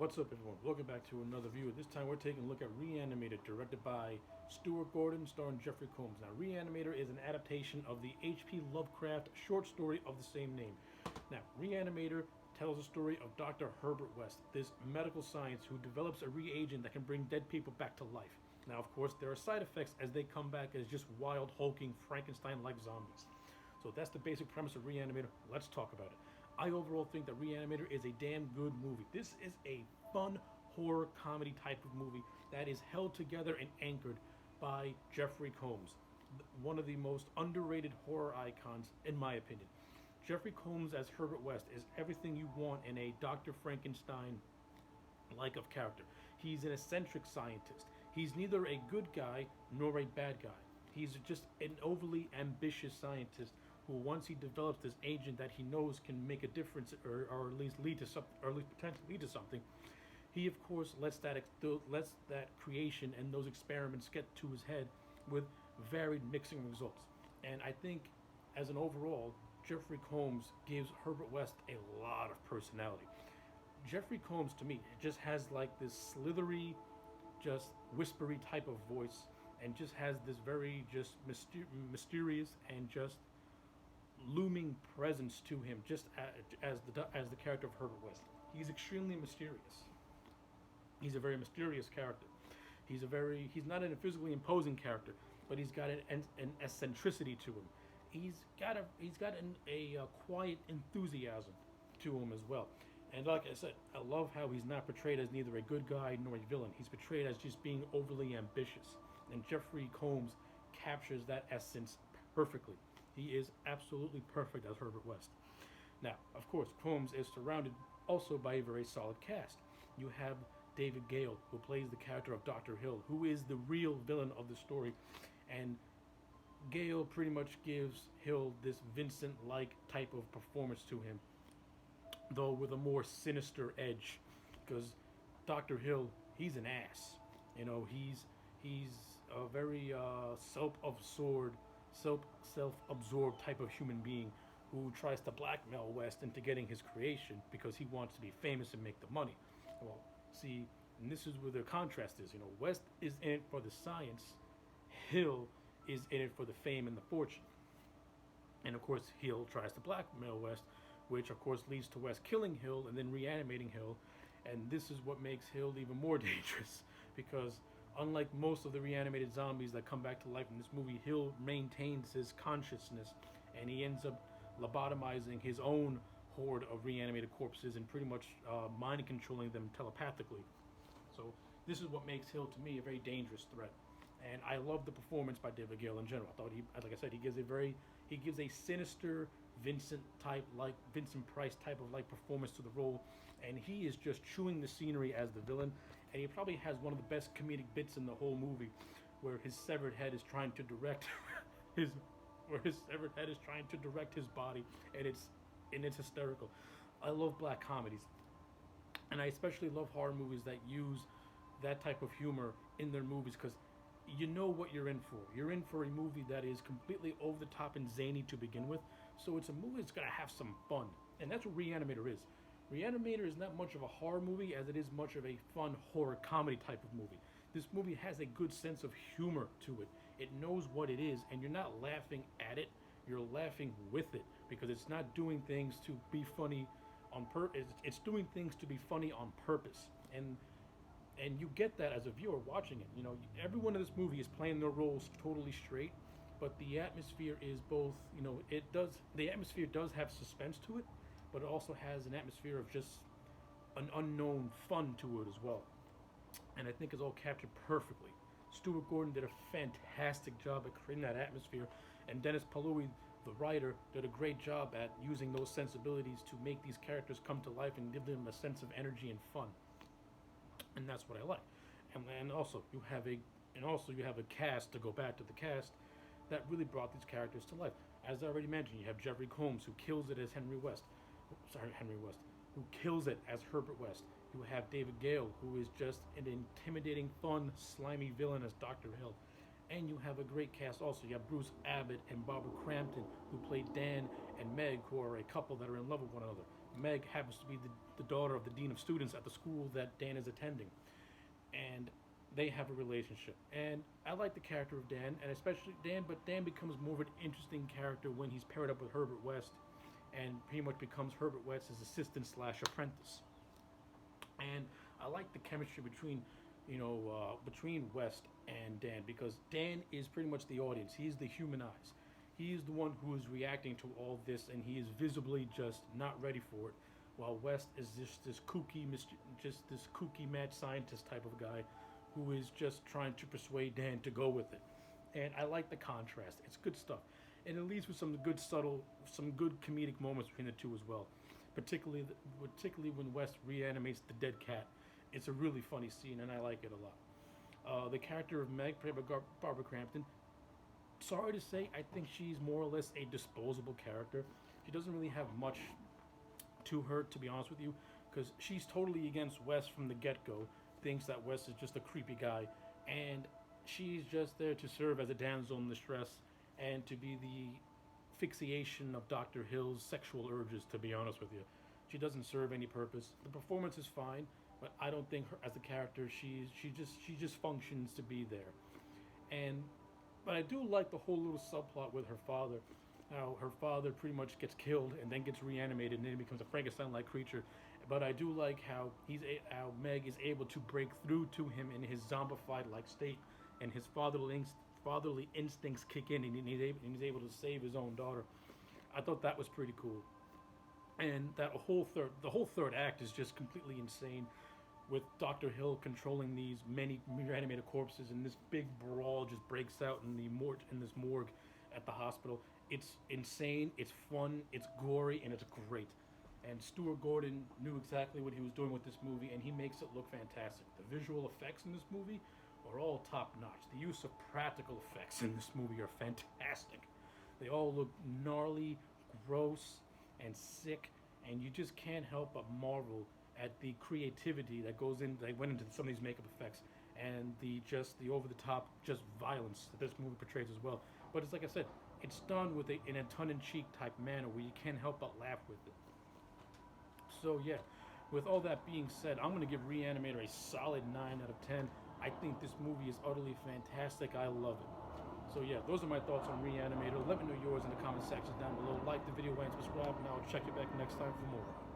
What's up, everyone? Welcome back to another view. This time we're taking a look at Re-Animator, directed by Stuart Gordon, starring Jeffrey Combs. Now, Re-Animator is an adaptation of the H.P. Lovecraft short story of the same name. Now, Re-Animator tells the story of Dr. Herbert West, this medical science who develops a reagent that can bring dead people back to life. Now, of course, there are side effects as they come back as just wild, hulking, Frankenstein-like zombies. So that's the basic premise of Re-Animator. Let's talk about it. I overall think that Re-Animator is a damn good movie. This is a fun horror comedy type of movie that is held together and anchored by Jeffrey Combs, one of the most underrated horror icons in my opinion. Jeffrey Combs as Herbert West is everything you want in a Dr. Frankenstein like of character. He's an eccentric scientist. He's neither a good guy nor a bad guy. He's just an overly ambitious scientist who, once he develops this agent that he knows can make a difference, or at least lead to something, or at least potentially lead to something, he of course lets that creation and those experiments get to his head with varied mixing results. And I think, as an overall, Jeffrey Combs gives Herbert West a lot of personality. Jeffrey Combs, to me, just has like this slithery, just whispery type of voice, and just has this very just mysterious and just looming presence to him, just as the character of Herbert West. He's extremely mysterious. He's a very mysterious character. He's not a physically imposing character, but he's got an eccentricity to him. He's got a quiet enthusiasm to him as well. And like I said, I love how he's not portrayed as neither a good guy nor a villain. He's portrayed as just being overly ambitious. And Jeffrey Combs captures that essence perfectly. He is absolutely perfect as Herbert West. Now, of course, Combs is surrounded also by a very solid cast. You have David Gale, who plays the character of Dr. Hill, who is the real villain of the story. And Gale pretty much gives Hill this Vincent-like type of performance to him, though with a more sinister edge, because Dr. Hill, he's an ass. You know, he's a very self-absorbed type of human being who tries to blackmail West into getting his creation because he wants to be famous and make the money. Well, see, and this is where the contrast is. You know, West is in it for the science, Hill is in it for the fame and the fortune. And of course, Hill tries to blackmail West, which of course leads to West killing Hill and then reanimating Hill. And this is what makes Hill even more dangerous, because unlike most of the reanimated zombies that come back to life in this movie, Hill maintains his consciousness, and he ends up lobotomizing his own horde of reanimated corpses and pretty much mind controlling them telepathically. So this is what makes Hill, to me, a very dangerous threat. And I love the performance by David Gale in general. I thought like I said, he gives a sinister Vincent Price type of like performance to the role, and he is just chewing the scenery as the villain. And he probably has one of the best comedic bits in the whole movie, where his severed head is trying to direct his body, and it's hysterical. I love black comedies, and I especially love horror movies that use that type of humor in their movies, because you know what you're in for. You're in for a movie that is completely over the top and zany to begin with, so it's a movie that's going to have some fun, and that's what Re-Animator is. Re-Animator is not much of a horror movie as it is much of a fun horror comedy type of movie. This movie has a good sense of humor to it. It knows what it is, and you're not laughing at it, you're laughing with it, because it's not doing things to be funny on purpose. It's doing things to be funny on purpose. And you get that as a viewer watching it. You know, everyone in this movie is playing their roles totally straight, but the atmosphere is both, you know, the atmosphere does have suspense to it, but it also has an atmosphere of just an unknown fun to it as well. And I think it's all captured perfectly. Stuart Gordon did a fantastic job at creating that atmosphere, and Dennis Palui, the writer, did a great job at using those sensibilities to make these characters come to life and give them a sense of energy and fun. And that's what I like. And also you have a cast, to go back to the cast, that really brought these characters to life. As I already mentioned, you have Jeffrey Combs, who kills it as Henry West, who kills it as Herbert West. You have David Gale, who is just an intimidating, fun, slimy villain as Dr. Hill. And you have a great cast also. You have Bruce Abbott and Barbara Crampton, who played Dan and Meg, who are a couple that are in love with one another. Meg happens to be the daughter of the dean of students at the school that Dan is attending, and they have a relationship. And I like the character of Dan, and especially Dan, but Dan becomes more of an interesting character when he's paired up with Herbert West, and pretty much becomes Herbert West's assistant slash apprentice. And I like the chemistry between, between West and Dan, because Dan is pretty much the audience. He's the human eyes. He's the one who is reacting to all this, and he is visibly just not ready for it. While West is just this kooky mad scientist type of guy, who is just trying to persuade Dan to go with it. And I like the contrast. It's good stuff, and it leads with some good comedic moments between the two as well. Particularly when West reanimates the dead cat. It's a really funny scene, and I like it a lot. The character of Meg, played by Barbara Crampton, sorry to say, I think she's more or less a disposable character. She doesn't really have much to her, to be honest with you, because she's totally against West from the get-go, thinks that West is just a creepy guy, and she's just there to serve as a damsel in distress and to be the fixation of Dr. Hill's sexual urges, to be honest with you. She doesn't serve any purpose. The performance is fine, but I don't think her as a character she just functions to be there. But I do like the whole little subplot with her father. How her father pretty much gets killed and then gets reanimated and then becomes a Frankenstein-like creature. But I do like how how Meg is able to break through to him in his zombified-like state, and his fatherly instincts kick in, and he's able to save his own daughter. I thought that was pretty cool. And the whole third act is just completely insane, with Dr. Hill controlling these many reanimated corpses, and this big brawl just breaks out in this morgue at the hospital. It's insane, it's fun, it's gory, and it's great. And Stuart Gordon knew exactly what he was doing with this movie, and he makes it look fantastic. The visual effects in this movie are all top notch. The use of practical effects in this movie are fantastic. They all look gnarly, gross, and sick, and you just can't help but marvel at the creativity that went into some of these makeup effects, and the over the top just violence that this movie portrays as well. But it's like I said, it's done in a tongue-in-cheek type manner where you can't help but laugh with it. So yeah, with all that being said, I'm going to give Re-Animator a solid 9 out of 10. I think this movie is utterly fantastic. I love it. So yeah, those are my thoughts on Re-Animator. Let me know yours in the comment section down below. Like the video and subscribe, and I'll check you back next time for more.